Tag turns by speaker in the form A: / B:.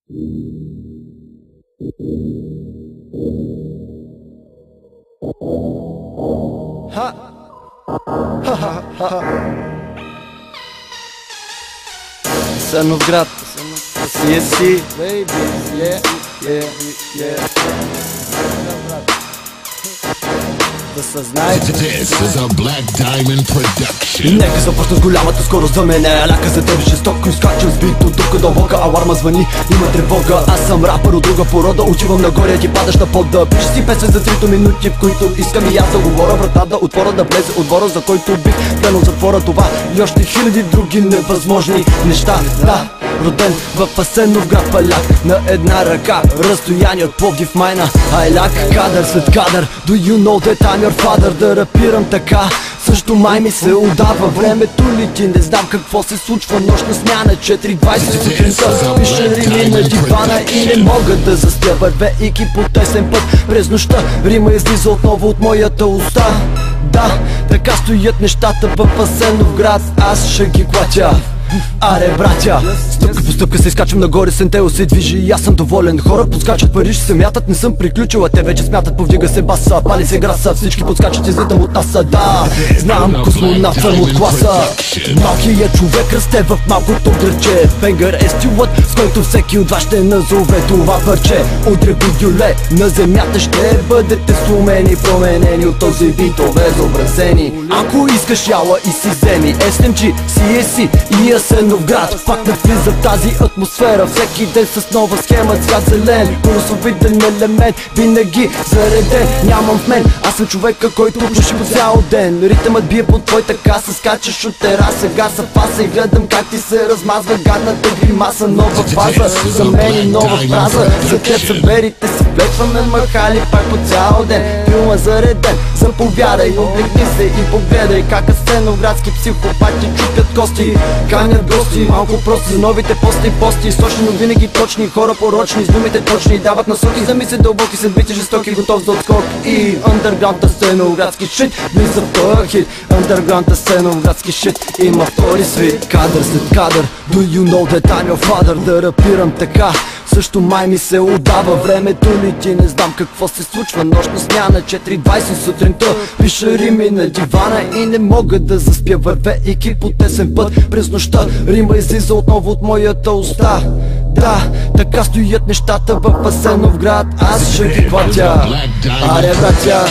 A: Ha ha ha ha. Асеновград, CSC, baby, yeah, yeah, yeah. Да се знае.
B: This is a Black Diamond production.
A: Нека започна с голямата скорост за мене. Аляка за тебе жестоко изкачам с бит от тук дълбока. Аларма звъни, има тревога. Аз съм рапър от друга порода. Отивам нагоре, ти падаш на пода. Пиша си песен за 3 минути, в които искам и аз да говоря. Врата да отворя, да влезе отбора, за който бих гледал затвора. Това и още хиляди други невъзможни неща. Да, роден в Асеновград, паляк на една ръка. Разстояние от Пловдив майна. Айляк, кадър след кадър. Do you know that I'm your father? Да рапирам така, също май ми се удава. Времето лети, не знам какво се случва. Нощна смяна, 4:20 сутринта. Пиша рими на дивана и не мога да застя, вървейки по тесен път през нощта. Рима излиза отново от моята уста. Да, така стоят нещата в Асеновград. Аз ще ги клатя. Аре, братя, стъпка по стъпка се изкачвам нагоре, сентело се движи и аз съм доволен. Хора подскачат, пари ще се мятат, не съм приключила. Те вече смятат, повдига се баса, пали се граса. Всички подскачат, излитам от наса, да. Знам, космонавт съм от класа. Малкият човек расте в малкото градче. Бенгър е стюлът, с който всеки от вас ще назове това парче. Утре будюле, на земята ще бъдете сломени, променени от този бит, обезобразени. Ако искаш яла и си вземи SMG, CSC и Асеновград. Пак навлиза в тази атмосфера, всеки ден с нова схема. Цвят зелен, конусовиден елемент, винаги зареден. Нямам в мен, аз съм човека, който пуши по цял ден. Ритъмът бие под твоята каса, скачаш от тераса, гаса фаса и гледам как ти се размазва гадната гримаса. Нова фаза, за мен и нова фраза. За теб съберите си, влепваме махали пак по цял ден. Филма зареден, заповядай, облегни се и погледай как асеновградски психопати чупят кости. Канят гости, малко прости за новите пости. Сочни, но винаги точни, хора порочни, с думите точни. Дават насоки за мисли дълбоки, съдбити жестоки, готов за отскок. И underground асеновградски шит влиза в този хит. Underground асеновградски шит има втори свит. Кадър след кадър, do you know that I'm your father? Да рапирам така, също май ми се удава. Времето лети, не знам какво се случва. Нощна смяна, 4:20 сутринта. Пиша рими на дивана и не мога да заспя, вървейки по тесен път през нощта. Рима излиза отново от моята уста. Да, така стоят нещата в Асеновград. Аз ще ги клатя. Аре, братя.